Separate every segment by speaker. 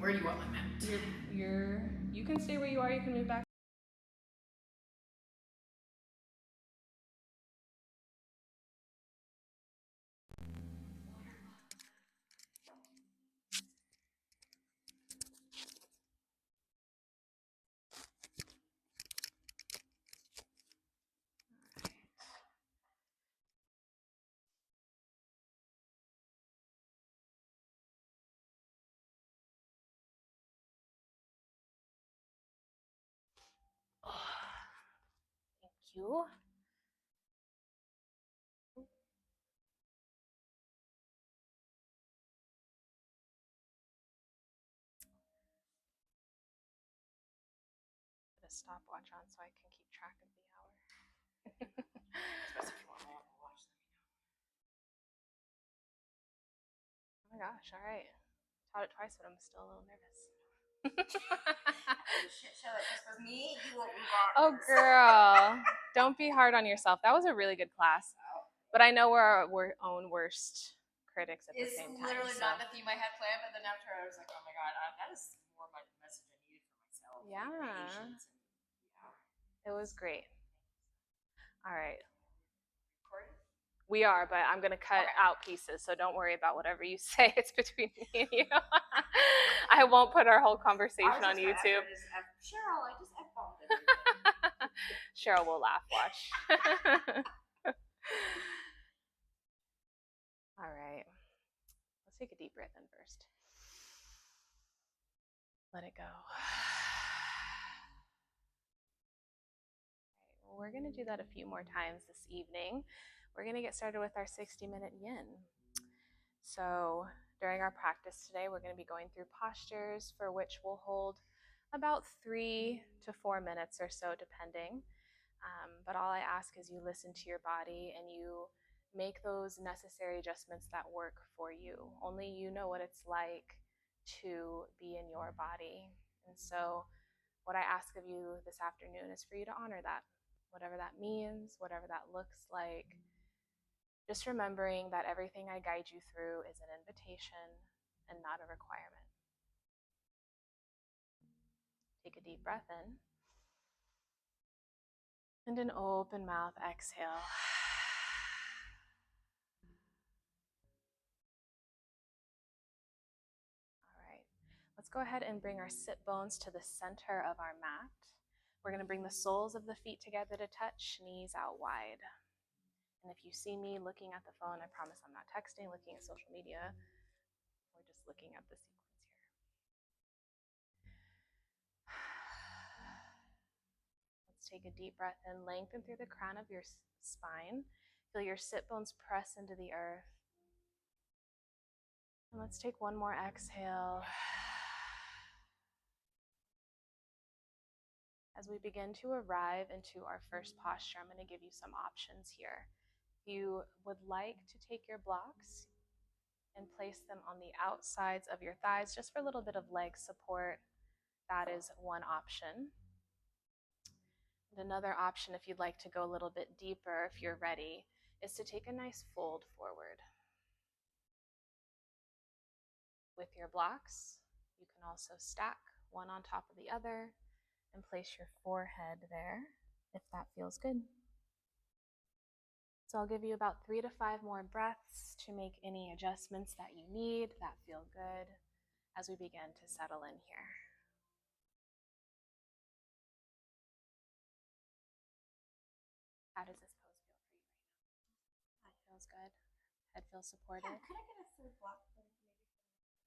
Speaker 1: Where do you want my mat?
Speaker 2: You can stay where you are. You can move back. Thank you. Put a stopwatch on so I can keep track of the hour.
Speaker 1: Especially if you want my Apple Watch, let me know.
Speaker 2: Oh my gosh, all right. Taught it twice, but I'm still a little nervous.
Speaker 1: The shit show that just was me, you won't regardless.
Speaker 2: Oh, girl. Don't be hard on yourself. That was a really good class. But I know we're our own worst critics at the same time.
Speaker 1: It's literally not the theme I had planned, but then after I was like, oh my god, that is more my message I needed for myself.
Speaker 2: Yeah.
Speaker 1: Like, patience and, yeah.
Speaker 2: It was great. All right.
Speaker 1: Recording?
Speaker 2: We are, but I'm going to cut out pieces, so don't worry about whatever you say. It's between me and you. I won't put our whole conversation on YouTube.
Speaker 1: Cheryl, I just F-bombed everything.
Speaker 2: Cheryl will laugh, watch. All right. Let's take a deep breath in first. Let it go. Well, we're going to do that a few more times this evening. We're going to get started with our 60-minute yin. So during our practice today, we're going to be going through postures for which we'll hold about 3 to 4 minutes or so, depending. But all I ask is you listen to your body and you make those necessary adjustments that work for you. Only you know what it's like to be in your body. And so what I ask of you this afternoon is for you to honor that, whatever that means, whatever that looks like. Just remembering that everything I guide you through is an invitation and not a requirement. Take a deep breath in. And an open mouth exhale. All right, let's go ahead and bring our sit bones to the center of our mat. We're going to bring the soles of the feet together to touch, knees out wide. And if you see me looking at the phone, I promise I'm not texting, looking at social media. We're just looking at the sequence here. Let's take a deep breath in, lengthen through the crown of your spine. Feel your sit bones press into the earth. And let's take one more exhale. As we begin to arrive into our first posture, I'm going to give you some options here. If you would like to take your blocks and place them on the outsides of your thighs, just for a little bit of leg support, that is one option. And another option, if you'd like to go a little bit deeper, if you're ready, is to take a nice fold forward. With your blocks, you can also stack one on top of the other and place your forehead there, if that feels good. So I'll give you about 3 to 5 more breaths to make any adjustments that you need that feel good as we begin to settle in here. How does this pose feel for you right now? That feels good. Head feels supported.
Speaker 1: Yeah, could I get a third block?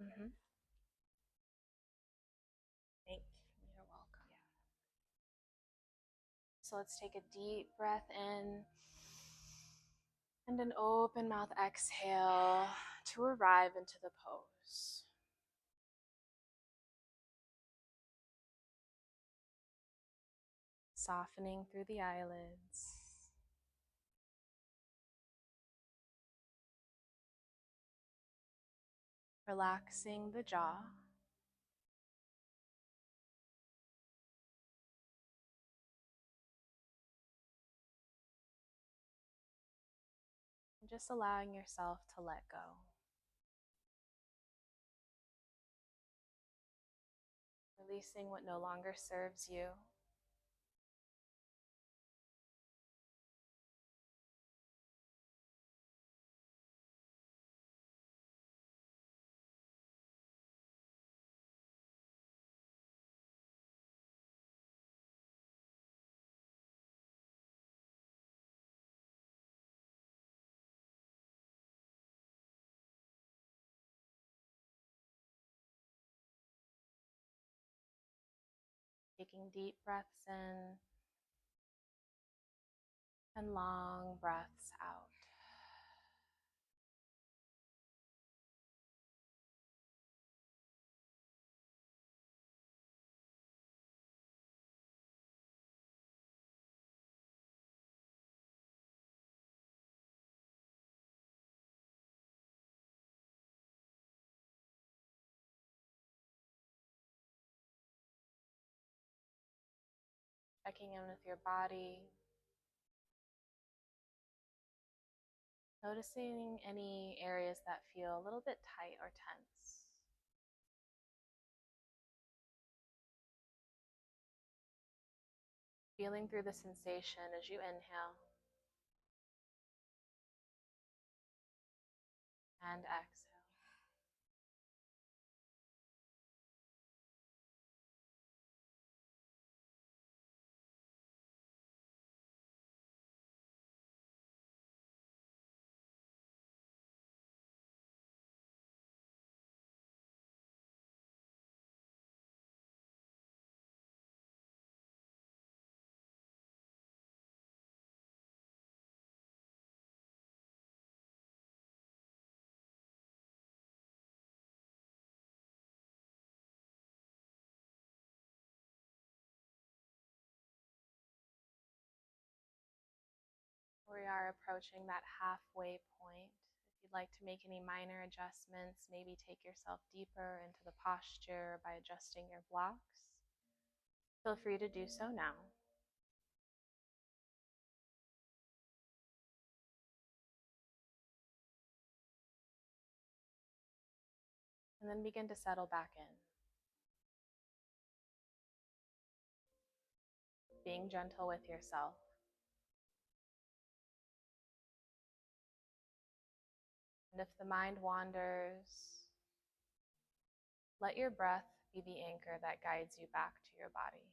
Speaker 2: Mm-hmm. Thank you. You're welcome. Yeah. So let's take a deep breath in and an open mouth exhale to arrive into the pose. Softening through the eyelids. Relaxing the jaw. And just allowing yourself to let go. releasing what no longer serves you. Taking deep breaths in and long breaths out. Checking in with your body. Noticing any areas that feel a little bit tight or tense. Feeling through the sensation as you inhale and exhale. We are approaching that halfway point. If you'd like to make any minor adjustments, maybe take yourself deeper into the posture by adjusting your blocks, feel free to do so now. And then begin to settle back in. Being gentle with yourself. And if the mind wanders, let your breath be the anchor that guides you back to your body.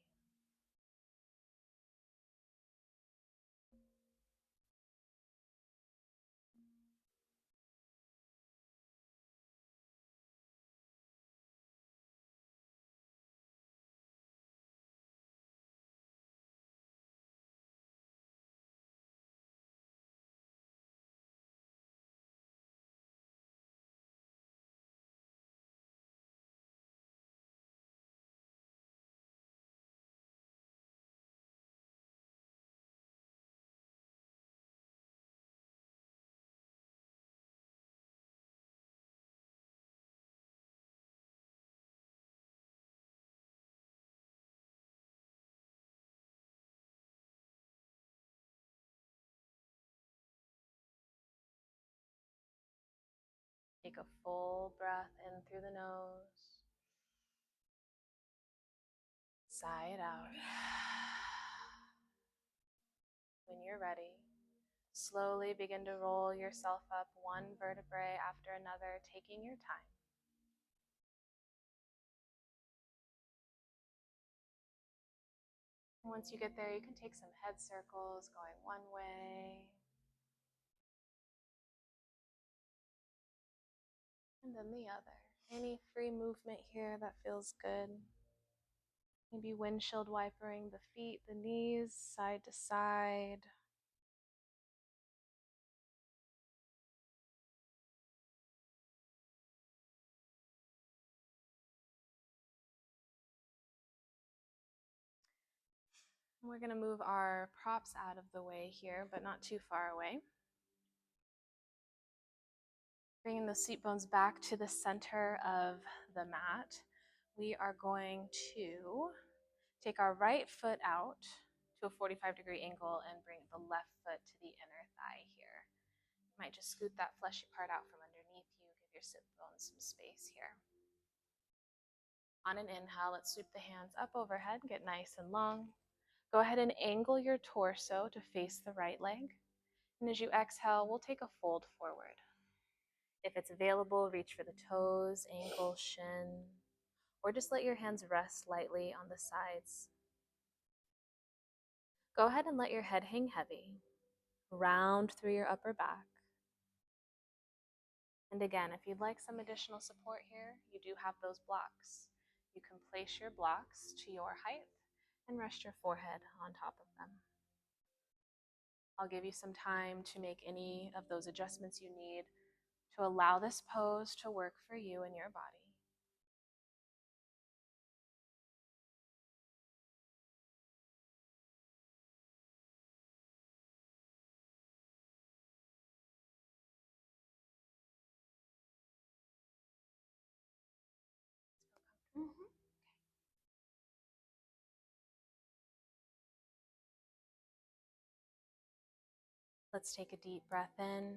Speaker 2: Take a full breath in through the nose. Sigh it out. When you're ready, slowly begin to roll yourself up one vertebrae after another, taking your time. Once you get there, you can take some head circles going one way and then the other. Any free movement here that feels good. Maybe windshield wipering the feet, the knees, side to side. We're going to move our props out of the way here, but not too far away. Bringing the seat bones back to the center of the mat, we are going to take our right foot out to a 45-degree angle and bring the left foot to the inner thigh here. You might just scoot that fleshy part out from underneath you, give your sit bones some space here. On an inhale, let's sweep the hands up overhead, get nice and long. Go ahead and angle your torso to face the right leg. And as you exhale, we'll take a fold forward. If it's available, reach for the toes, ankle, shin, or just let your hands rest lightly on the sides. Go ahead and let your head hang heavy. Round through your upper back. And again, if you'd like some additional support here, you do have those blocks. You can place your blocks to your height and rest your forehead on top of them. I'll give you some time to make any of those adjustments you need to allow this pose to work for you and your body. Mm-hmm. Let's take a deep breath in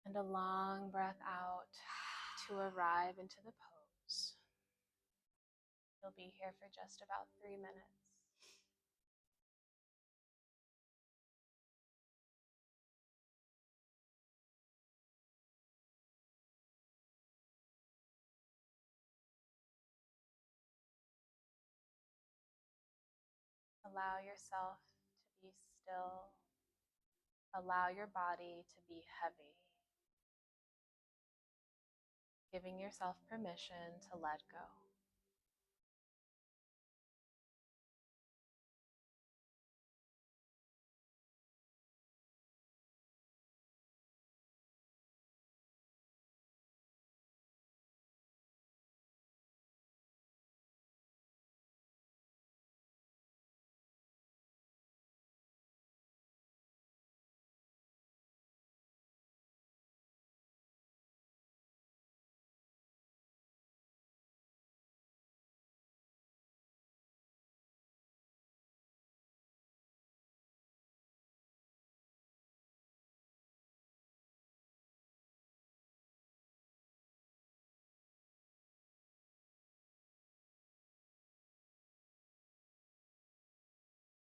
Speaker 2: and a long breath out to arrive into the pose. You'll be here for just about 3 minutes. Allow yourself to be still. Allow your body to be heavy, giving yourself permission to let go.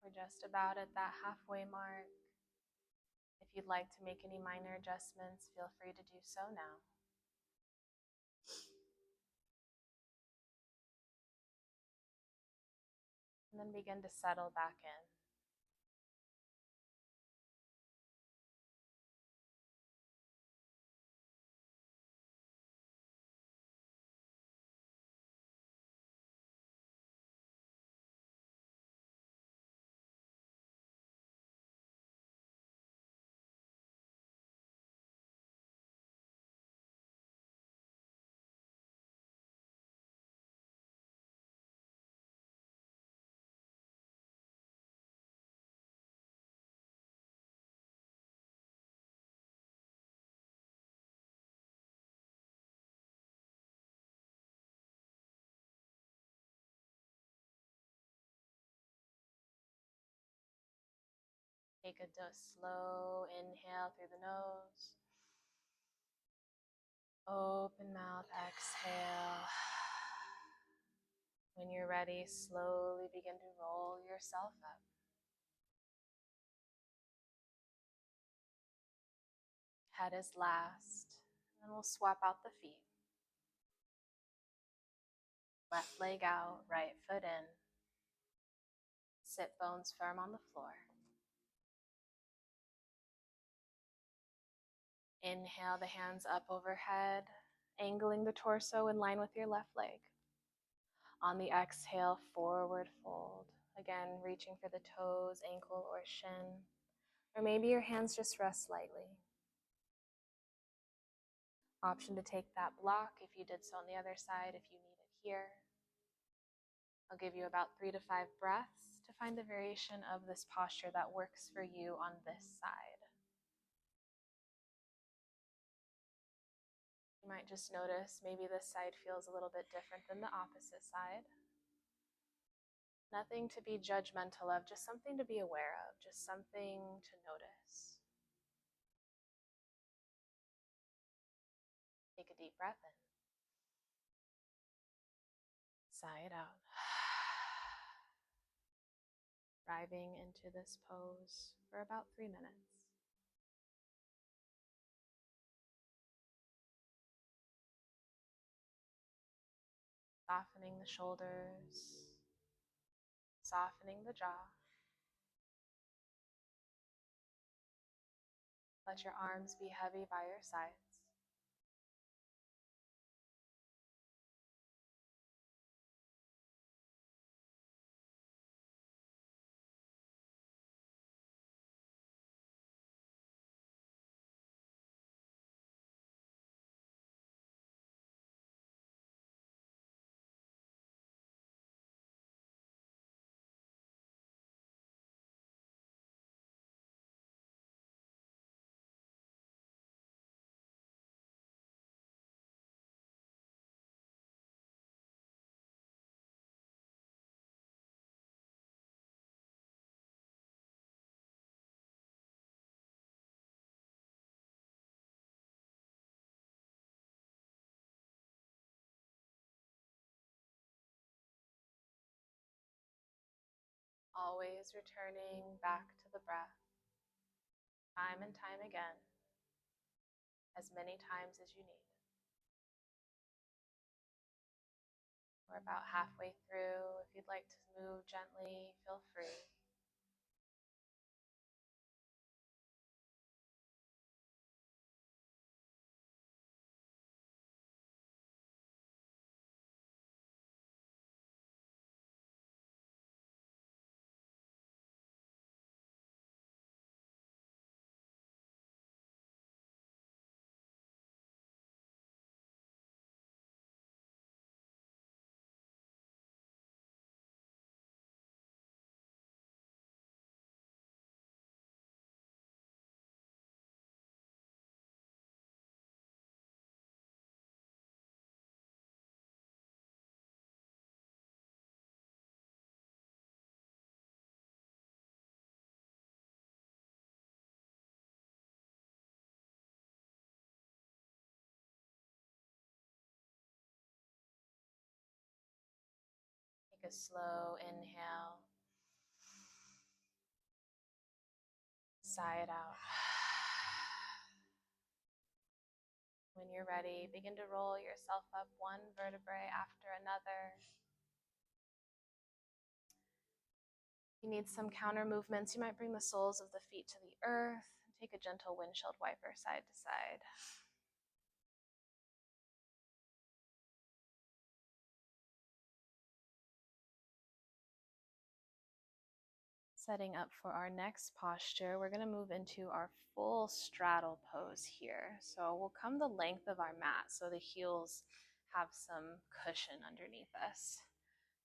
Speaker 2: We're just about at that halfway mark. If you'd like to make any minor adjustments, feel free to do so now. And then begin to settle back in. Take a slow inhale through the nose. Open mouth, exhale. When you're ready, slowly begin to roll yourself up. Head is last, and we'll swap out the feet. Left leg out, right foot in. Sit bones firm on the floor. Inhale the hands up overhead, angling the torso in line with your left leg. On the exhale, forward fold. Again, reaching for the toes, ankle, or shin. Or maybe your hands just rest lightly. Option to take that block if you did so on the other side, if you need it here. I'll give you about 3 to 5 breaths to find the variation of this posture that works for you on this side. You might just notice maybe this side feels a little bit different than the opposite side. Nothing to be judgmental of, just something to be aware of, just something to notice. Take a deep breath in. Sigh it out. Driving into this pose for about 3 minutes. Softening the shoulders, softening the jaw. Let your arms be heavy by your sides. Always returning back to the breath, time and time again, as many times as you need. We're about halfway through. If you'd like to move gently, feel free. Take a slow inhale. Sigh it out. When you're ready, begin to roll yourself up one vertebrae after another. If you need some counter movements, you might bring the soles of the feet to the earth and take a gentle windshield wiper side to side. Setting up for our next posture, we're going to move into our full straddle pose here. So we'll come the length of our mat so the heels have some cushion underneath us.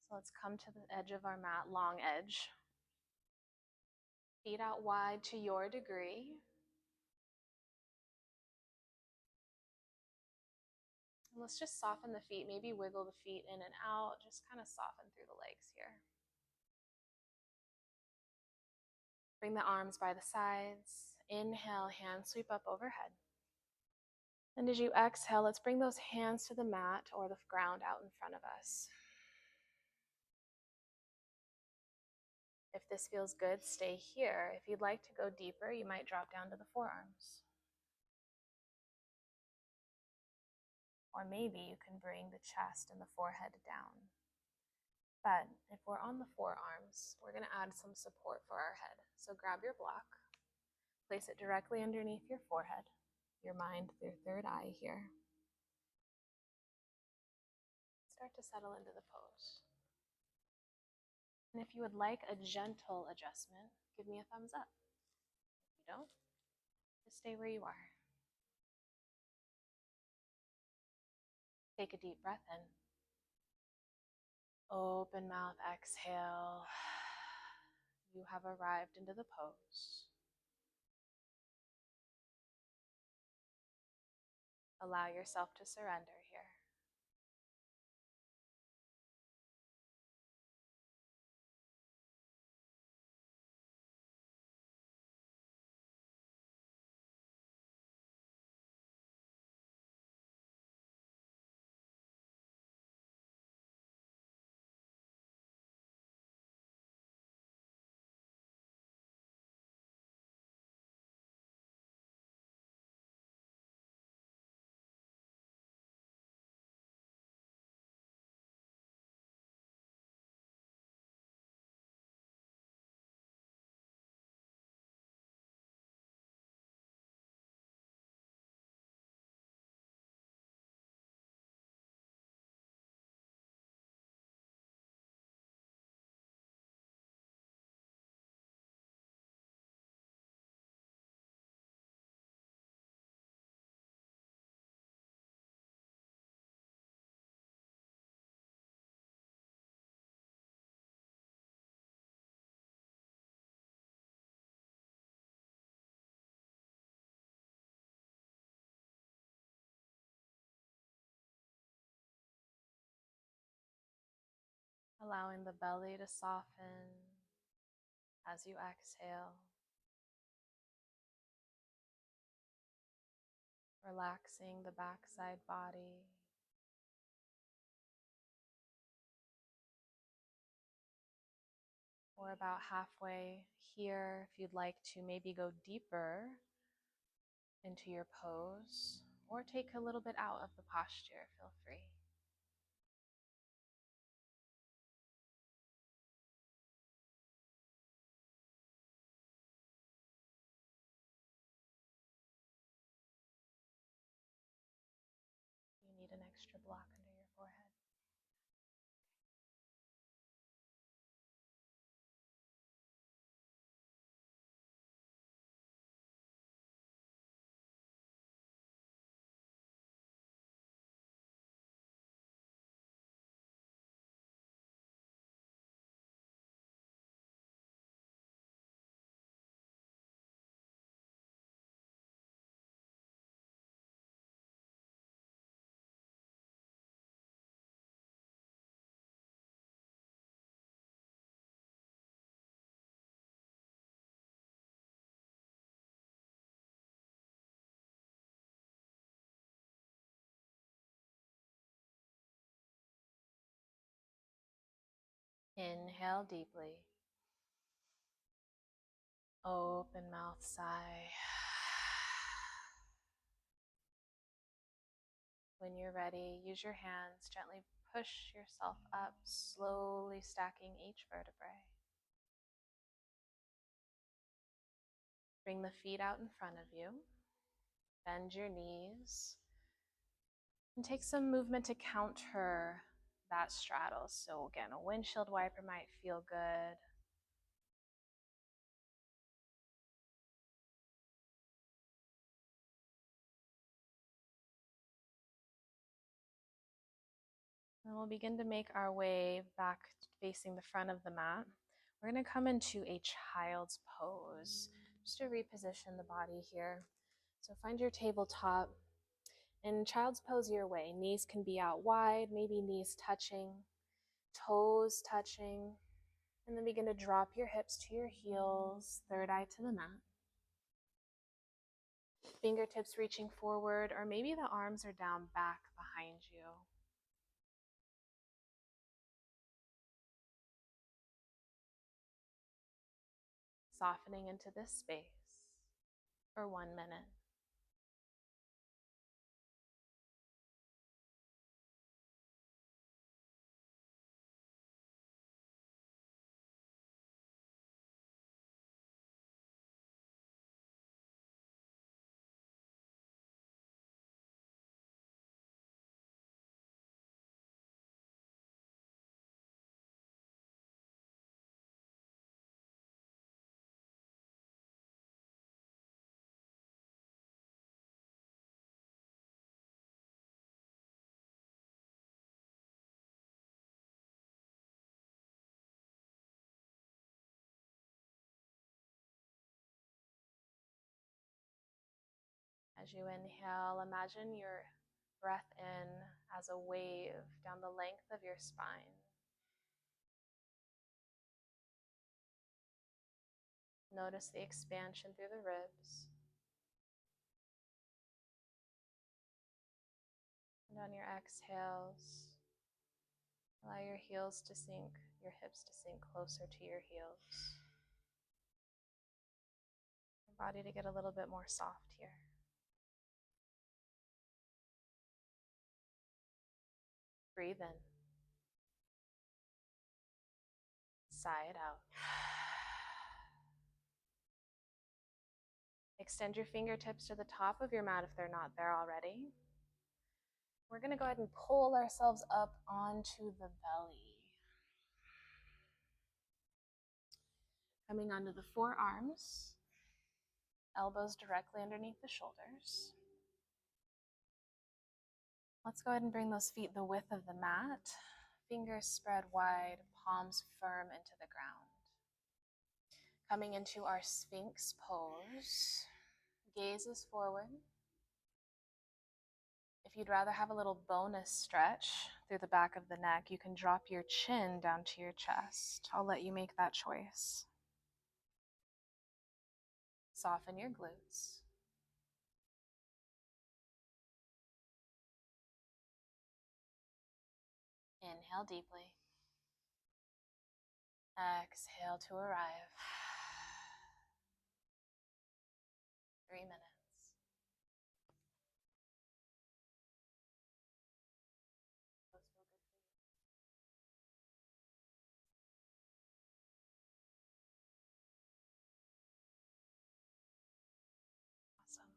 Speaker 2: So let's come to the edge of our mat, long edge. Feet out wide to your degree. And let's just soften the feet, maybe wiggle the feet in and out, just kind of soften through the legs here. Bring the arms by the sides. Inhale, hands sweep up overhead. And as you exhale, let's bring those hands to the mat or the ground out in front of us. If this feels good, stay here. If you'd like to go deeper, you might drop down to the forearms. Or maybe you can bring the chest and the forehead down. But if we're on the forearms, we're going to add some support for our head. So grab your block, place it directly underneath your forehead, your mind, your third eye here. Start to settle into the pose. And if you would like a gentle adjustment, give me a thumbs up. If you don't, just stay where you are. Take a deep breath in. Open mouth, exhale. You have arrived into the pose. Allow yourself to surrender here. allowing the belly to soften as you exhale, relaxing the backside body. We're about halfway here. If you'd like to maybe go deeper into your pose or take a little bit out of the posture, feel free. You need an extra block under your forehead. Inhale deeply. Open mouth, sigh. When you're ready, use your hands, gently push yourself up, slowly stacking each vertebrae. Bring the feet out in front of you. Bend your knees. And take some movement to counter that straddle. So again, a windshield wiper might feel good. And we'll begin to make our way back facing the front of the mat. We're going to come into a child's pose, just to reposition the body here. So find your tabletop and child's pose your way. Knees can be out wide, maybe knees touching, toes touching, and then begin to drop your hips to your heels, third eye to the mat. Fingertips reaching forward, or maybe the arms are down back behind you. Softening into this space for 1 minute. As you inhale, imagine your breath in as a wave down the length of your spine. Notice the expansion through the ribs. And on your exhales, allow your heels to sink, your hips to sink closer to your heels. Your body to get a little bit more soft here. Breathe in. Sigh it out. Extend your fingertips to the top of your mat if they're not there already. We're going to go ahead and pull ourselves up onto the belly. Coming onto the forearms, elbows directly underneath the shoulders. Let's go ahead and bring those feet the width of the mat. Fingers spread wide, palms firm into the ground. Coming into our Sphinx pose. Gaze is forward. If you'd rather have a little bonus stretch through the back of the neck, you can drop your chin down to your chest. I'll let you make that choice. Soften your glutes. Inhale deeply. Exhale to arrive. 3 minutes. Those feel good for you. Awesome.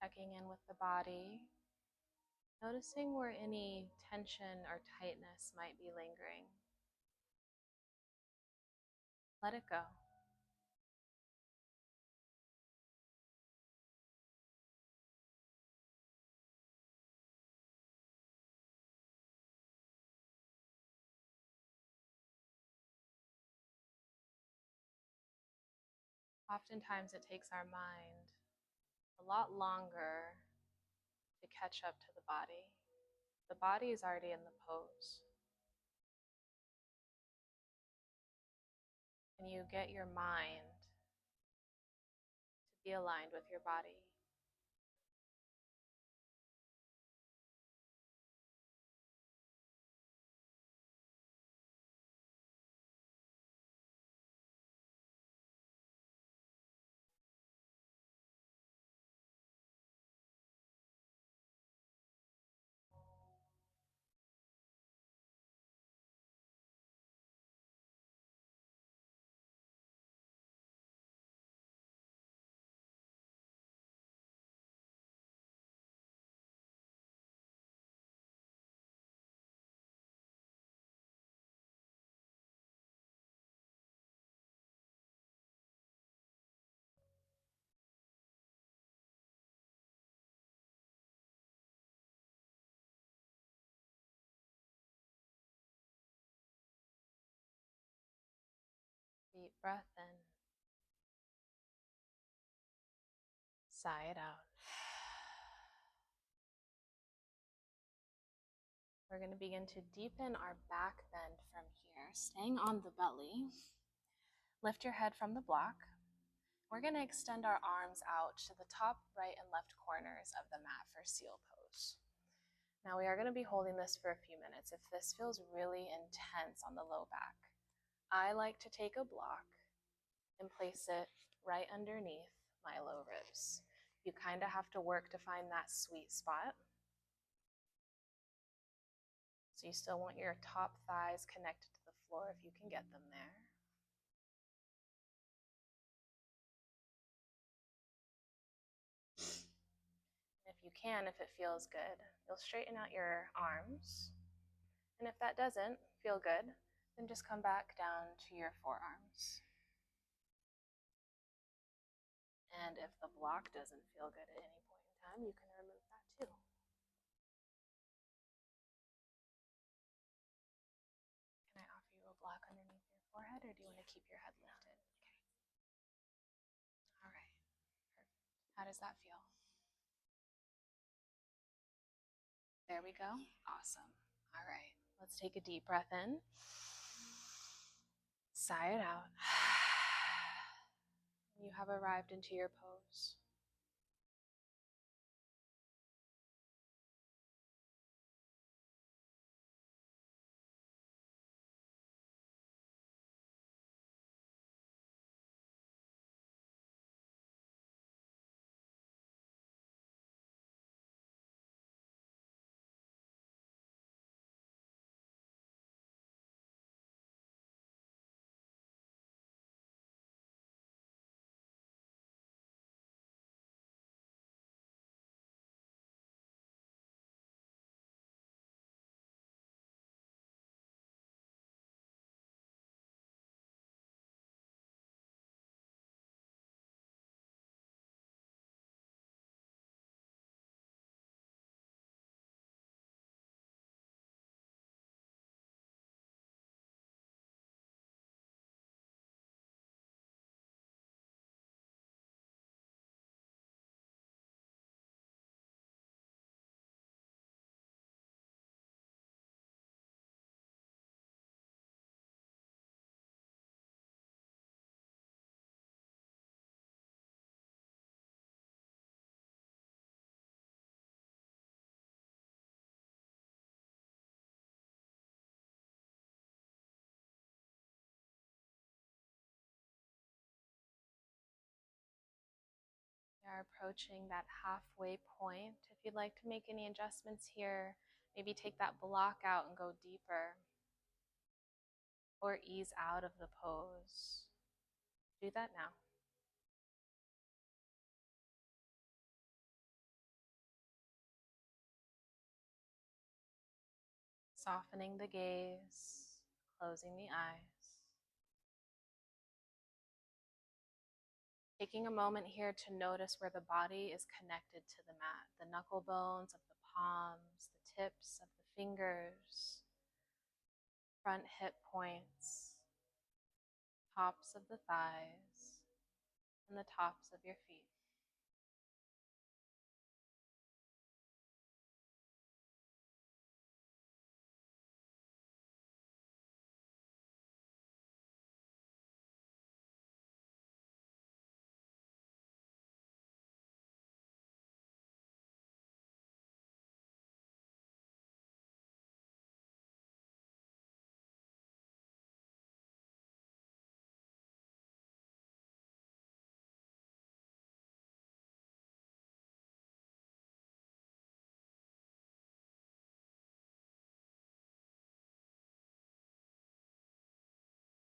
Speaker 2: Checking in with the body, noticing where any tension or tightness might be lingering. Let it go. Oftentimes it takes our mind a lot longer to catch up to the body. The body is already in the pose. And you get your mind to be aligned with your body. Deep breath in. Sigh it out. We're going to begin to deepen our back bend from here, staying on the belly. Lift your head from the block. We're going to extend our arms out to the top right and left corners of the mat for seal pose. Now we are going to be holding this for a few minutes. If this feels really intense on the low back, I like to take a block and place it right underneath my low ribs. You kind of have to work to find that sweet spot. So you still want your top thighs connected to the floor if you can get them there. If you can, if it feels good, you'll straighten out your arms. And if that doesn't feel good, then just come back down to your forearms. And if the block doesn't feel good at any point in time, you can remove that too. Can I offer you a block underneath your forehead, or do you want to keep your head lifted? Okay. All right. Perfect. How does that feel? There we go. Awesome. All right. Let's take a deep breath in. Sigh it out. You have arrived into your pose. are approaching that halfway point. If you'd like to make any adjustments here, maybe take that block out and go deeper, or ease out of the pose. Do that now. Softening the gaze, closing the eyes. Taking a moment here to notice where the body is connected to the mat, the knuckle bones of the palms, the tips of the fingers, front hip points, tops of the thighs, and the tops of your feet.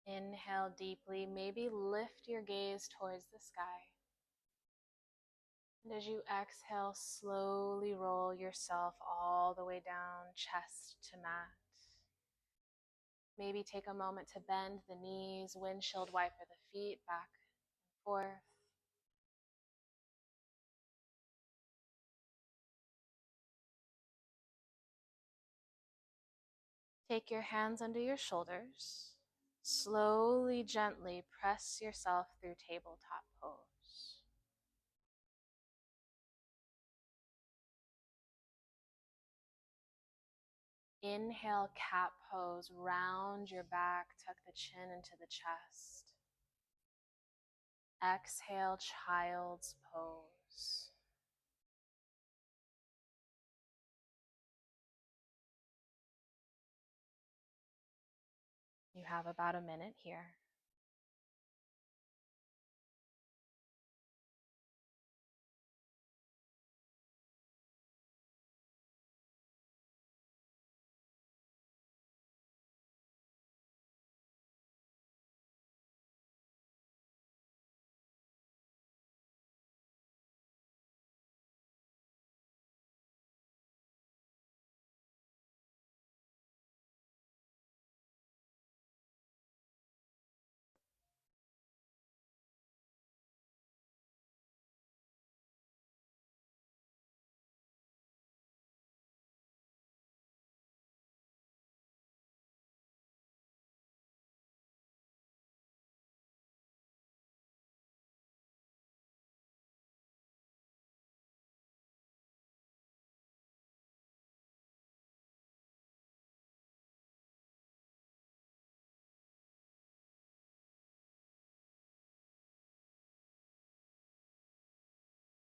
Speaker 2: Inhale deeply, maybe lift your gaze towards the sky. And as you exhale, slowly roll yourself all the way down, chest to mat. Maybe take a moment to bend the knees, windshield wiper the feet back and forth. Take your hands under your shoulders. Slowly, gently press yourself through tabletop pose. Inhale, cat pose. Round your back, tuck the chin into the chest. Exhale, child's pose. You have about a minute here.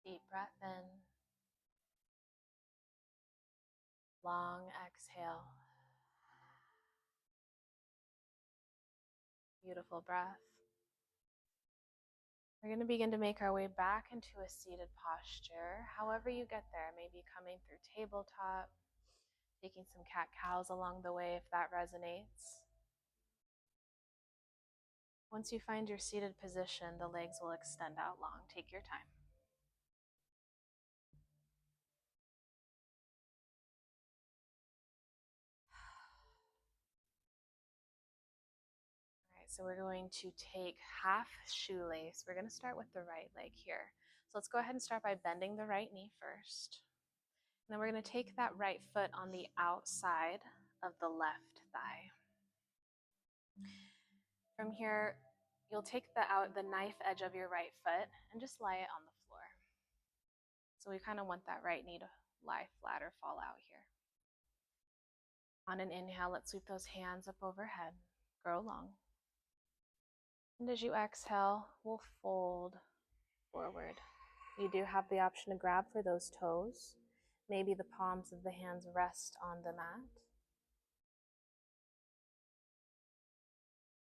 Speaker 2: Deep breath in. Long exhale. Beautiful breath. We're going to begin to make our way back into a seated posture. However you get there, maybe coming through tabletop, taking some cat-cows along the way if that resonates. Once you find your seated position, the legs will extend out long. Take your time. All right, so we're going to take half shoelace. We're going to start with the right leg here. So let's go ahead and start by bending the right knee first. And then we're going to take that right foot on the outside of the left thigh. From here, you'll take the knife edge of your right foot and just lie it on the floor. So we kind of want that right knee to lie flat or fall out here. On an inhale, let's sweep those hands up overhead, grow long. And as you exhale, we'll fold forward. You do have the option to grab for those toes. Maybe the palms of the hands rest on the mat.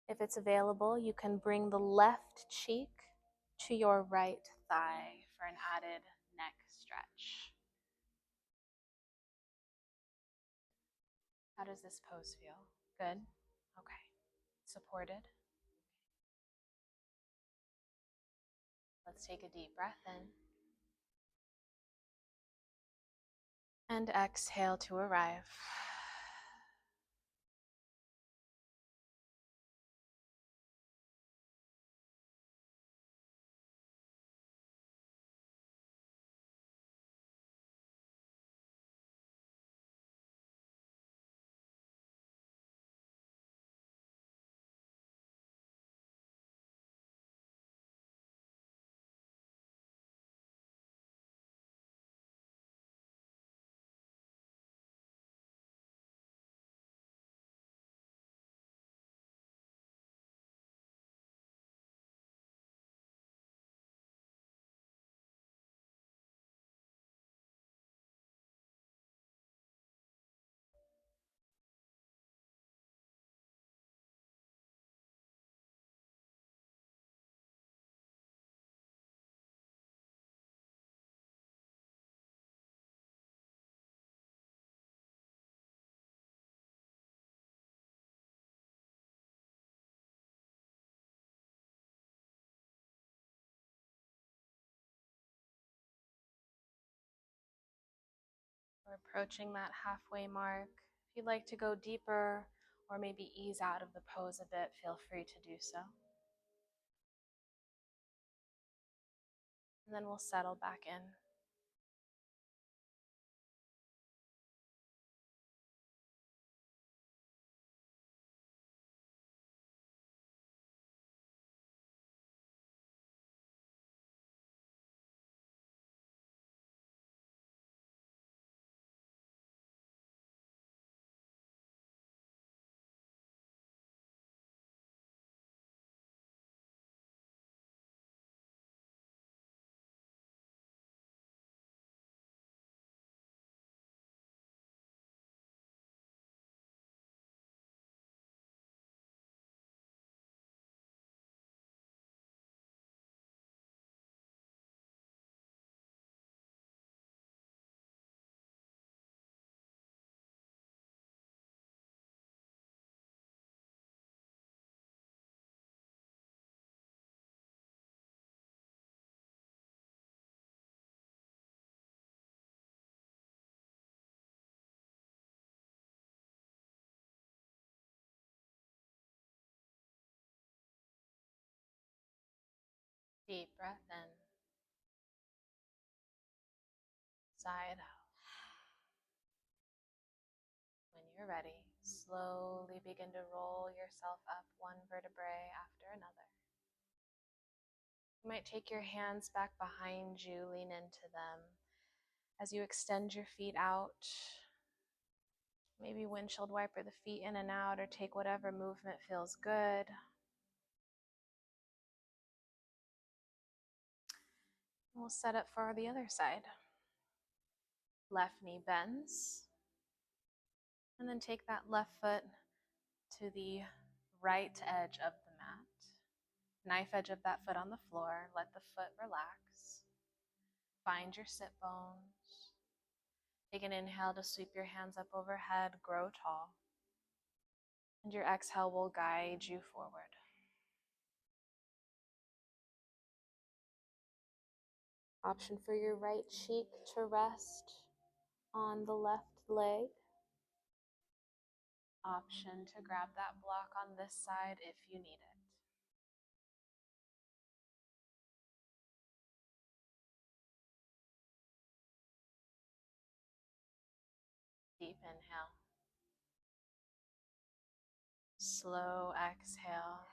Speaker 2: If it's available, you can bring the left cheek to your right thigh for an added neck stretch. How does this pose feel? Good? Okay. Supported? Let's take a deep breath in. And exhale to arrive. We're approaching that halfway mark. If you'd like to go deeper or maybe ease out of the pose a bit, feel free to do so. And then we'll settle back in. Deep breath in. Sigh it out. When you're ready, slowly begin to roll yourself up one vertebrae after another. You might take your hands back behind you, lean into them. As you extend your feet out, maybe windshield wiper the feet in and out, or take whatever movement feels good. We'll set up for the other side. Left knee bends. And then take that left foot to the right edge of the mat. Knife edge of that foot on the floor. Let the foot relax. Find your sit bones. Take an inhale to sweep your hands up overhead. Grow tall. And your exhale will guide you forward. Option for your right cheek to rest on the left leg. Option to grab that block on this side if you need it. Deep inhale. Slow exhale.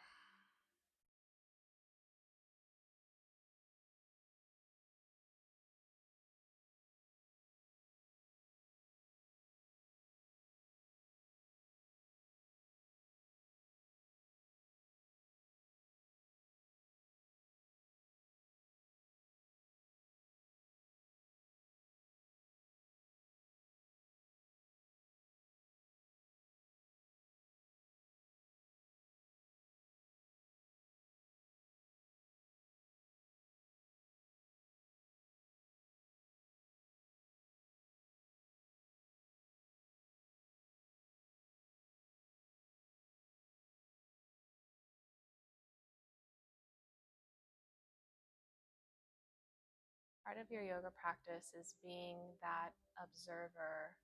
Speaker 2: Part of your yoga practice is being that observer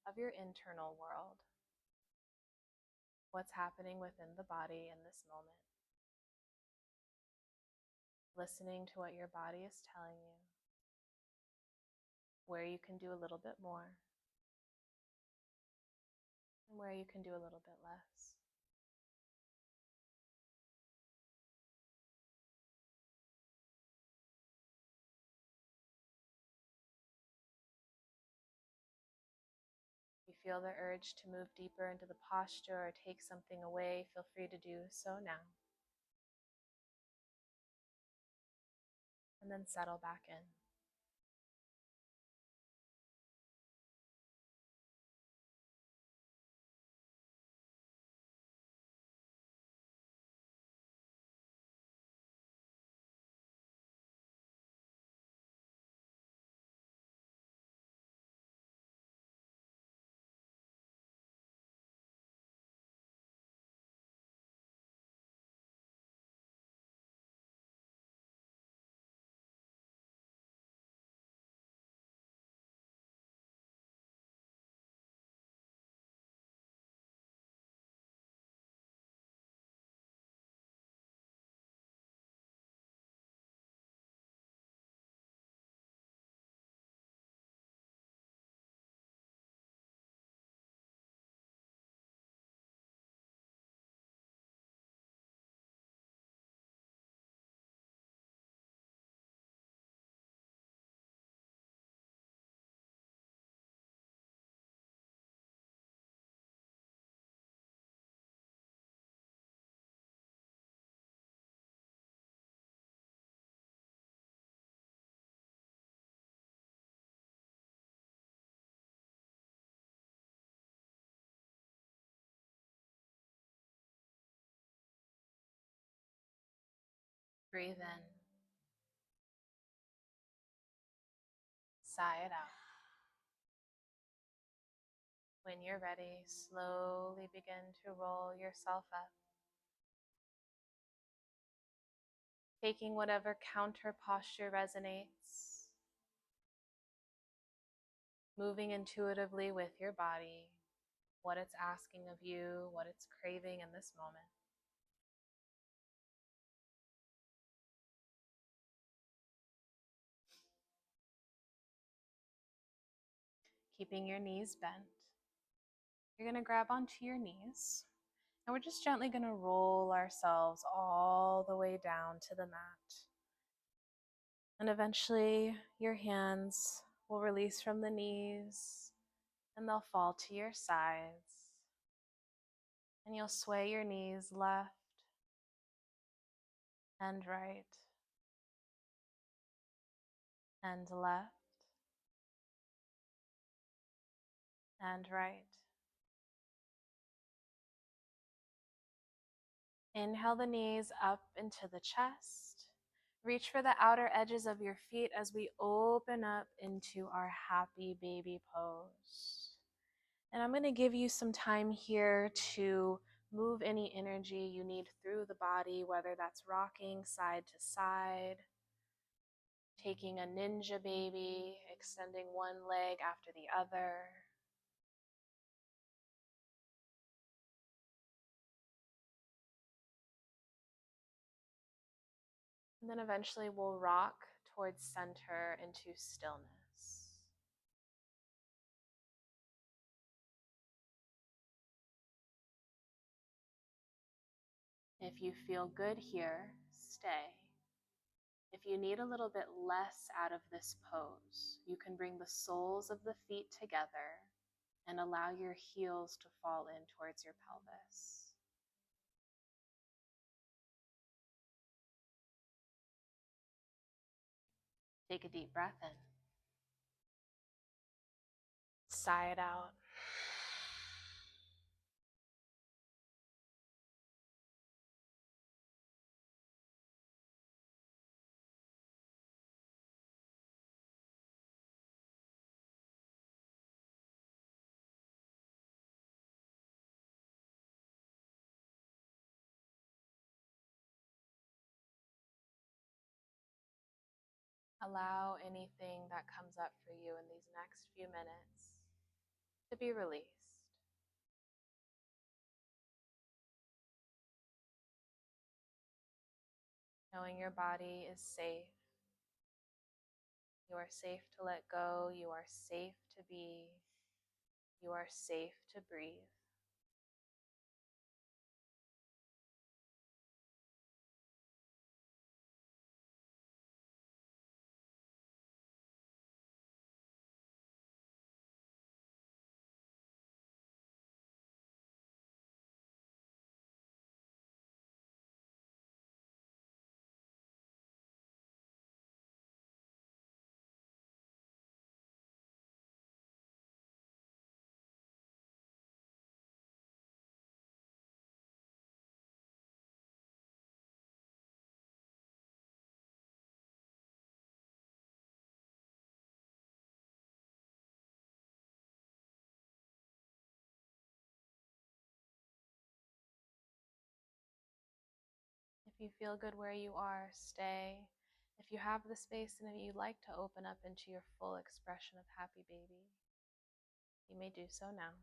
Speaker 2: of your internal world. What's happening within the body in this moment. Listening to what your body is telling you. Where you can do a little bit more. And where you can do a little bit less. If you feel the urge to move deeper into the posture or take something away, feel free to do so now. And then settle back in. Breathe in. Sigh it out. When you're ready, slowly begin to roll yourself up. Taking whatever counter posture resonates. Moving intuitively with your body, what it's asking of you, what it's craving in this moment. Keeping your knees bent. You're going to grab onto your knees, and we're just gently going to roll ourselves all the way down to the mat. And eventually, your hands will release from the knees, and they'll fall to your sides. And you'll sway your knees left and right and left and right. Inhale the knees up into the chest. Reach for the outer edges of your feet as we open up into our happy baby pose. And I'm going to give you some time here to move any energy you need through the body, whether that's rocking side to side, taking a ninja baby, extending one leg after the other. And then eventually we'll rock towards center into stillness. If you feel good here, stay. If you need a little bit less out of this pose, you can bring the soles of the feet together and allow your heels to fall in towards your pelvis. Take a deep breath in. Sigh it out. Allow anything that comes up for you in these next few minutes to be released. Knowing your body is safe. You are safe to let go. You are safe to be. You are safe to breathe. If you feel good where you are, stay. If you have the space and if you'd like to open up into your full expression of happy baby, you may do so now.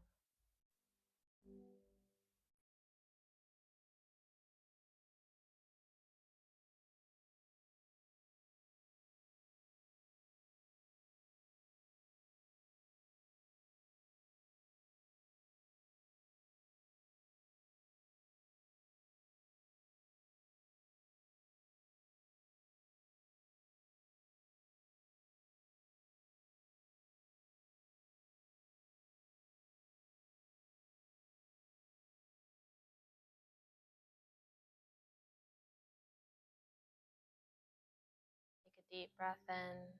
Speaker 2: Take a deep breath in.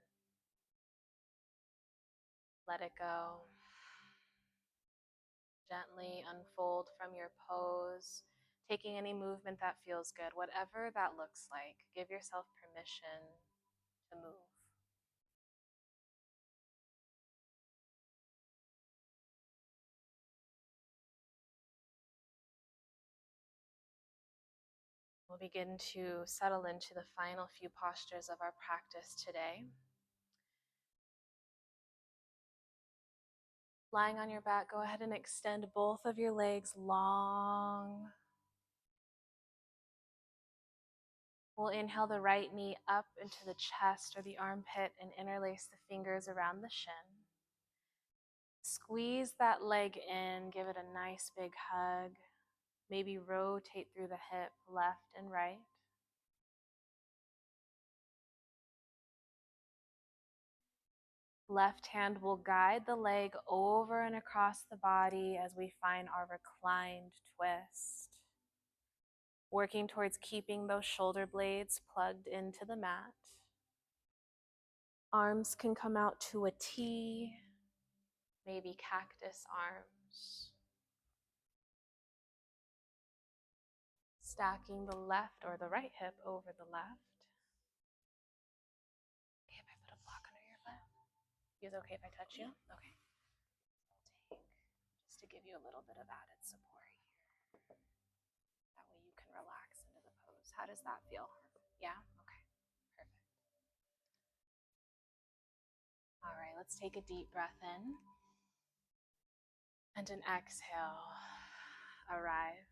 Speaker 2: Let it go. Gently unfold from your pose, taking any movement that feels good, whatever that looks like. Give yourself permission to move. We'll begin to settle into the final few postures of our practice today. Lying on your back, go ahead and extend both of your legs long. We'll inhale the right knee up into the chest or the armpit and interlace the fingers around the shin. Squeeze that leg in, give it a nice big hug. Maybe rotate through the hip, left and right. Left hand will guide the leg over and across the body as we find our reclined twist. Working towards keeping those shoulder blades plugged into the mat. Arms can come out to a T, maybe cactus arms. Stacking the left or the right hip over the left. Okay, if I put a block under your foot. Is it okay if I touch you? Okay. I'll take, just to give you a little bit of added support here. That way you can relax into the pose. How does that feel? Yeah? Okay. Perfect. All right, let's take a deep breath in. And an exhale. Arrive.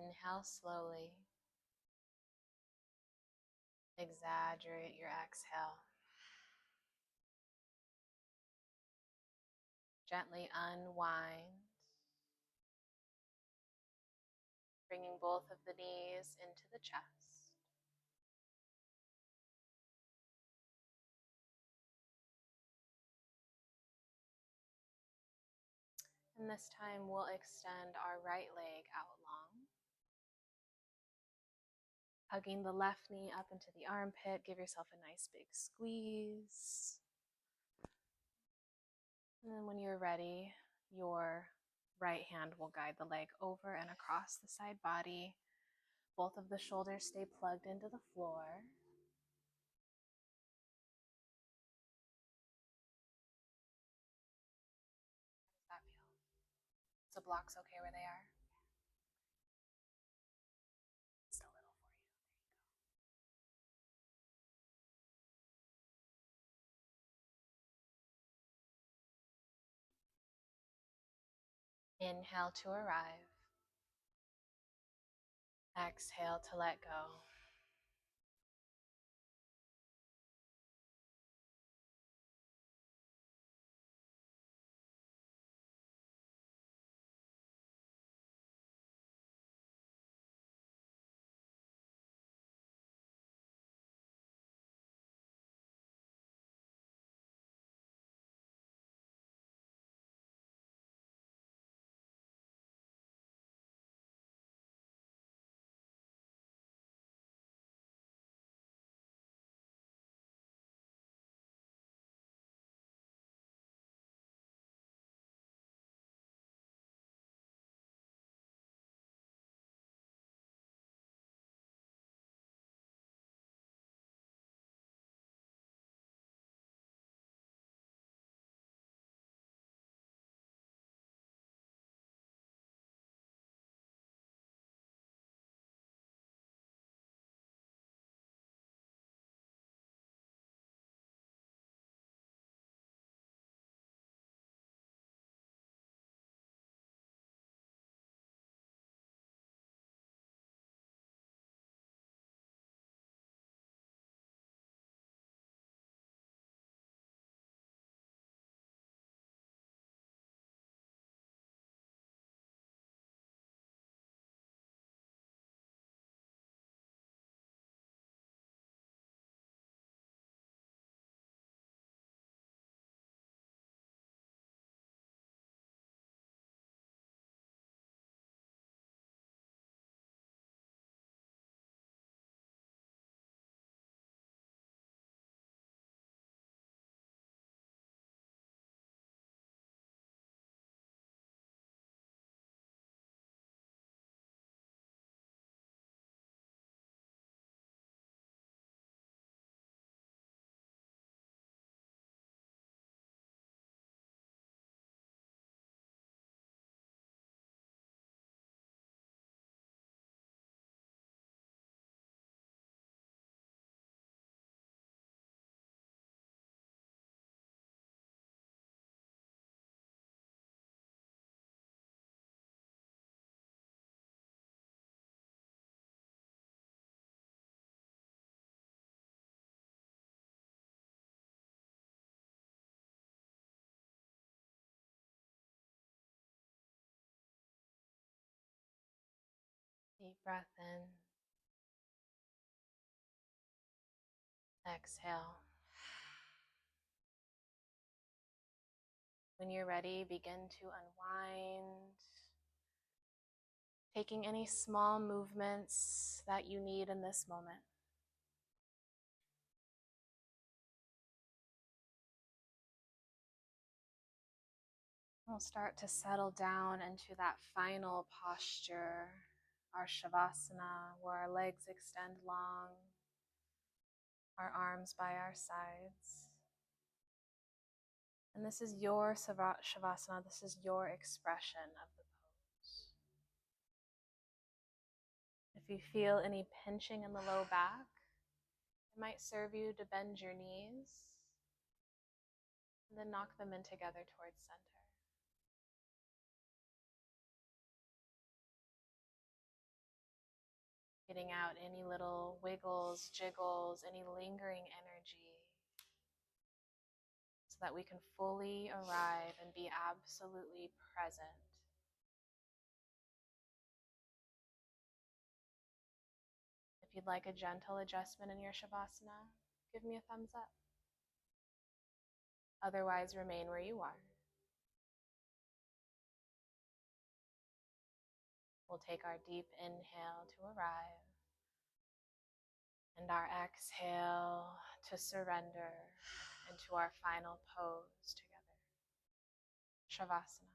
Speaker 2: Inhale slowly. Exaggerate your exhale. Gently unwind, bringing both of the knees into the chest. And this time we'll extend our right leg out long. Hugging the left knee up into the armpit, give yourself a nice big squeeze. And then when you're ready, your right hand will guide the leg over and across the side body. Both of the shoulders stay plugged into the floor. How does that feel? Is the blocks okay where they are? Just a little for you. There you go. Inhale to arrive. Exhale to let go. Deep breath in. Exhale. When you're ready, begin to unwind, taking any small movements that you need in this moment. We'll start to settle down into that final posture, our Shavasana, where our legs extend long, our arms by our sides. And this is your Shavasana, this is your expression of the pose. If you feel any pinching in the low back, it might serve you to bend your knees and then knock them in together towards center. Getting out any little wiggles, jiggles, any lingering energy, so that we can fully arrive and be absolutely present. If you'd like a gentle adjustment in your Shavasana, give me a thumbs up. Otherwise, remain where you are. We'll take our deep inhale to arrive and our exhale to surrender into our final pose together. Shavasana.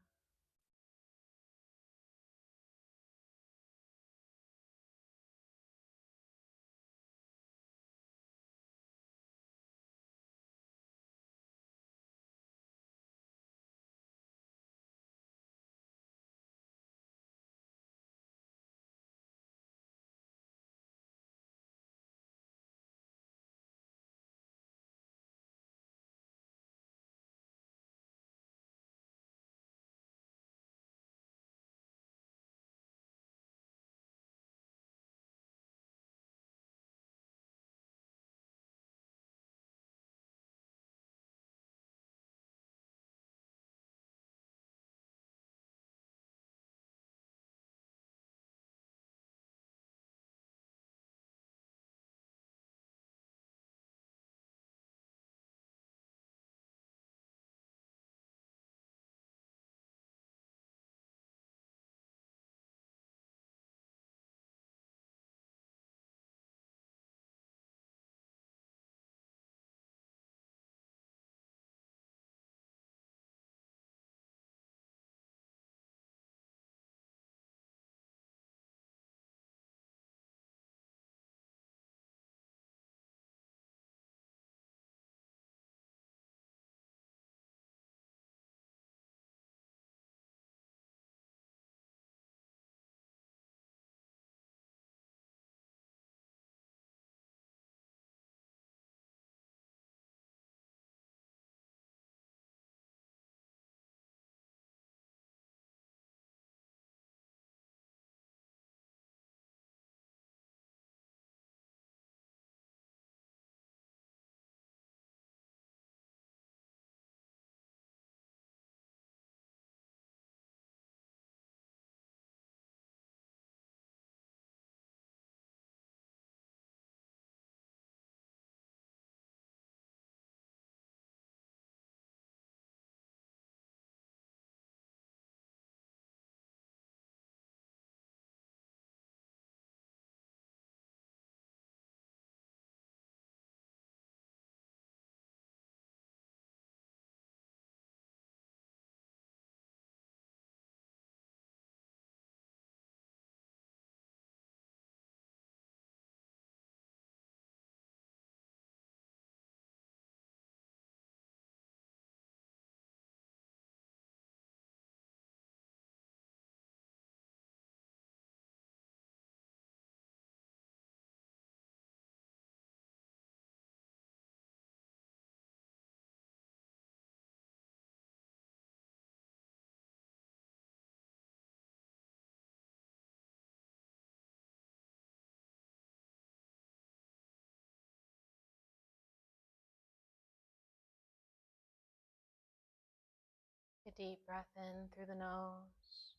Speaker 2: A deep breath in through the nose.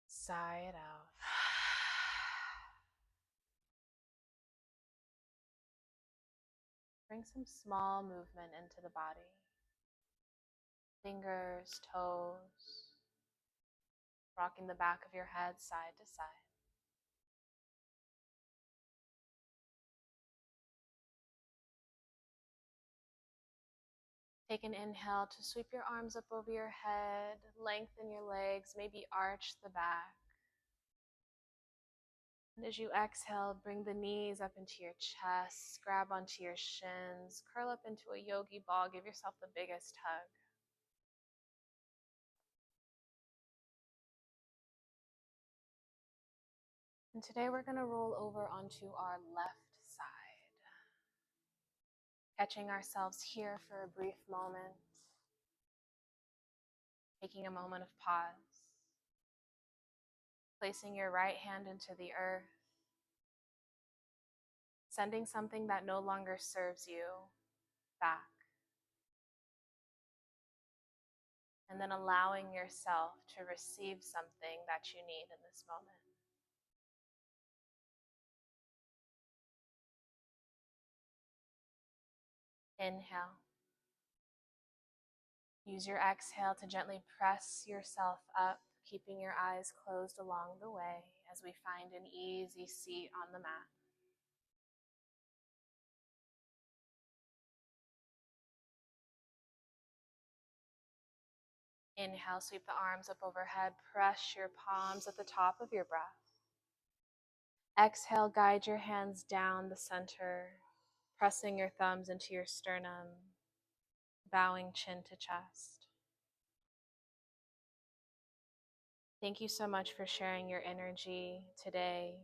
Speaker 2: Sigh it out. Bring some small movement into the body. Fingers, toes, rocking the back of your head side to side. Take an inhale to sweep your arms up over your head, lengthen your legs, maybe arch the back. And as you exhale, bring the knees up into your chest, grab onto your shins, curl up into a yogi ball, give yourself the biggest hug. And today we're going to roll over onto our left side, catching ourselves here for a brief moment, taking a moment of pause. placing your right hand into the earth, sending something that no longer serves you back, and then allowing yourself to receive something that you need in this moment. Inhale. Use your exhale to gently press yourself up, keeping your eyes closed along the way as we find an easy seat on the mat. Inhale, sweep the arms up overhead, press your palms at the top of your breath. Exhale, guide your hands down the center, pressing your thumbs into your sternum, bowing chin to chest. Thank you so much for sharing your energy today,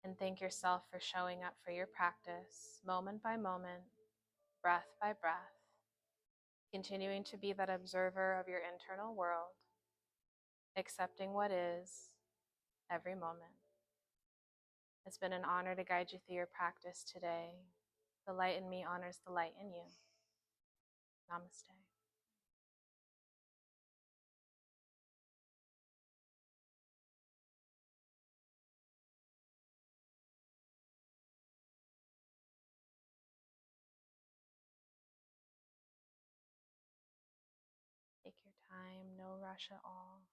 Speaker 2: and thank yourself for showing up for your practice, moment by moment, breath by breath, continuing to be that observer of your internal world, accepting what is every moment. It's been an honor to guide you through your practice today. The light in me honors the light in you. Namaste. Take your time, no rush at all.